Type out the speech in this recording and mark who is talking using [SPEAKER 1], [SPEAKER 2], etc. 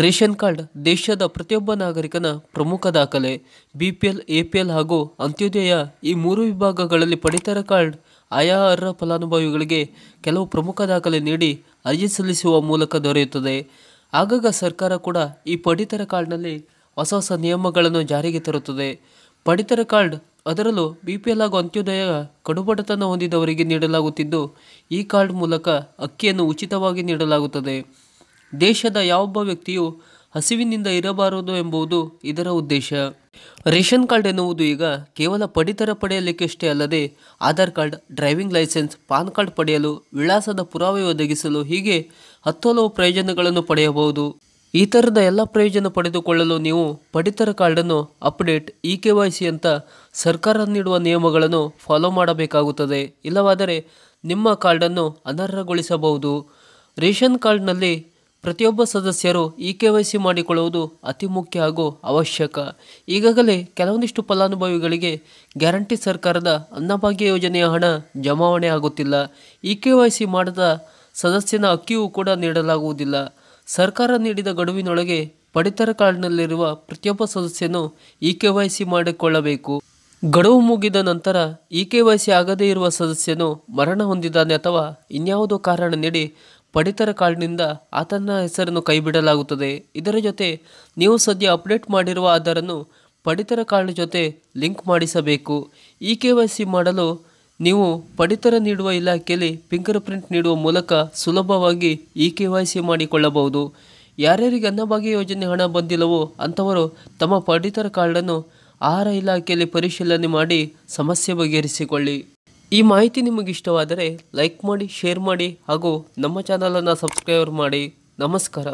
[SPEAKER 1] Ration card ದೇಶದ ಪ್ರತಿಯೊಬ್ಬ ನಾಗರಿಕನ ಪ್ರಮುಖ ದಾಖಲೆ. ಬಿಪಿಎಲ್, ಎಪಿಎಲ್ ಹಾಗೂ ಅಂತ್ಯೋದಯ ಈ ಮೂರು ವಿಭಾಗಗಳಲ್ಲಿ ಪಡಿತರ ಕಾರ್ಡ್ ಆಯಾ ಅರ್ಹ ಫಲಾನುಭವಿಗಳಿಗೆ ಕೆಲವು ಪ್ರಮುಖ ದಾಖಲೆ ನೀಡಿ ಅರ್ಜಿ ಸಲ್ಲಿಸುವ ಮೂಲಕ ದೊರೆಯುತ್ತದೆ. ಆಗಾಗ ಸರ್ಕಾರ ಕೂಡ ಈ ಪಡಿತರ ಕಾರ್ಡ್ನಲ್ಲಿ ಹೊಸ ಹೊಸ ನಿಯಮಗಳನ್ನು ಜಾರಿಗೆ ತರುತ್ತದೆ. ಪಡಿತರ ಕಾರ್ಡ್ ಅದರಲ್ಲೂ ಬಿಪಿಎಲ್ ಹಾಗೂ ಅಂತ್ಯೋದಯ ಕಡುಬಡತನ ಹೊಂದಿದವರಿಗೆ ನೀಡಲಾಗುತ್ತಿದ್ದು, ಈ ಕಾರ್ಡ್ ಮೂಲಕ ಅಕ್ಕಿಯನ್ನು ಉಚಿತವಾಗಿ ನೀಡಲಾಗುತ್ತದೆ. ದೇಶದ ಯಾವೊಬ್ಬ ವ್ಯಕ್ತಿಯೂ ಹಸಿವಿನಿಂದ ಇರಬಾರದು ಎಂಬುದು ಇದರ ಉದ್ದೇಶ. ರೇಷನ್ ಕಾರ್ಡ್ ಎನ್ನುವುದು ಈಗ ಕೇವಲ ಪಡಿತರ ಪಡೆಯಲಿಕ್ಕಷ್ಟೇ ಅಲ್ಲದೆ Aadhaar card, driving licence, PAN card ಪಡೆಯಲು, ವಿಳಾಸದ ಪುರಾವೆ ಒದಗಿಸಲು ಹೀಗೆ ಹಲವು ಪ್ರಯೋಜನಗಳನ್ನು ಪಡೆಯಬಹುದು. ಈ ಥರದ ಎಲ್ಲ ಪ್ರಯೋಜನ ಪಡೆದುಕೊಳ್ಳಲು ನೀವು ಪಡಿತರ ಕಾರ್ಡನ್ನು ಅಪ್ಡೇಟ್, ಇ-KYC ಅಂತ ಸರ್ಕಾರ ನೀಡುವ ನಿಯಮಗಳನ್ನು ಫಾಲೋ ಮಾಡಬೇಕಾಗುತ್ತದೆ. ಇಲ್ಲವಾದರೆ ನಿಮ್ಮ ಕಾರ್ಡನ್ನು ಅನರ್ಹಗೊಳಿಸಬಹುದು. ರೇಷನ್ ಕಾರ್ಡ್ನಲ್ಲಿ ಪ್ರತಿಯೊಬ್ಬ ಸದಸ್ಯರು ಇ-KYC ಮಾಡಿಕೊಳ್ಳುವುದು ಅತಿ ಮುಖ್ಯ ಹಾಗೂ ಅವಶ್ಯಕ. ಈಗಾಗಲೇ ಕೆಲವೊಂದಿಷ್ಟು ಫಲಾನುಭವಿಗಳಿಗೆ ಗ್ಯಾರಂಟಿ ಸರ್ಕಾರದ ಅನ್ನಭಾಗ್ಯ ಯೋಜನೆಯ ಹಣ ಜಮಾವಣೆ ಆಗುತ್ತಿಲ್ಲ. ಇ-KYC ಮಾಡದ ಸದಸ್ಯನ ಅಕ್ಕಿಯೂ ಕೂಡ ನೀಡಲಾಗುವುದಿಲ್ಲ. ಸರ್ಕಾರ ನೀಡಿದ ಗಡುವಿನೊಳಗೆ ಪಡಿತರ ಕಾರ್ಡ್ನಲ್ಲಿರುವ ಪ್ರತಿಯೊಬ್ಬ ಸದಸ್ಯನು ಇ-KYC ಮಾಡಿಕೊಳ್ಳಬೇಕು. ಗಡುವು ಮುಗಿದ ನಂತರ ಇ-KYC ಆಗದೇ ಇರುವ ಸದಸ್ಯನು ಮರಣ ಹೊಂದಿದ್ದಾನೆ ಅಥವಾ ಇನ್ಯಾವುದೋ ಕಾರಣ ನೀಡಿ ಪಡಿತರ ಕಾರ್ಡ್ನಿಂದ ಆತನ ಹೆಸರನ್ನು ಕೈಬಿಡಲಾಗುತ್ತದೆ. ಇದರ ಜೊತೆ ನೀವು ಸದ್ಯ ಅಪ್ಡೇಟ್ ಮಾಡಿರುವ ಆಧಾರನ್ನು ಪಡಿತರ ಕಾರ್ಡ್ ಜೊತೆ ಲಿಂಕ್ ಮಾಡಿಸಬೇಕು. ಇ-KYC ಮಾಡಲು ನೀವು ಪಡಿತರ ನೀಡುವ ಇಲಾಖೆಯಲ್ಲಿ ಫಿಂಗರ್ ಪ್ರಿಂಟ್ ನೀಡುವ ಮೂಲಕ ಸುಲಭವಾಗಿ ಇ-KYC ಮಾಡಿಕೊಳ್ಳಬಹುದು. ಯಾರ್ಯಾರಿಗೆ ಅನ್ನಭಾಗ್ಯ ಯೋಜನೆ ಹಣ ಬಂದಿಲ್ಲವೋ ಅಂಥವರು ತಮ್ಮ ಪಡಿತರ ಕಾರ್ಡನ್ನು ಆಹಾರ ಇಲಾಖೆಯಲ್ಲಿ ಪರಿಶೀಲನೆ ಮಾಡಿ ಸಮಸ್ಯೆ ಬಗೆಹರಿಸಿಕೊಳ್ಳಿ. ಈ ಮಾಹಿತಿ ನಿಮಗೆ ಇಷ್ಟವಾದರೆ ಲೈಕ್ ಮಾಡಿ, ಶೇರ್ ಮಾಡಿ ಹಾಗೂ ನಮ್ಮ ಚಾನಲನ್ನು ಸಬ್ಸ್ಕ್ರೈಬ್ ಮಾಡಿ. ನಮಸ್ಕಾರ.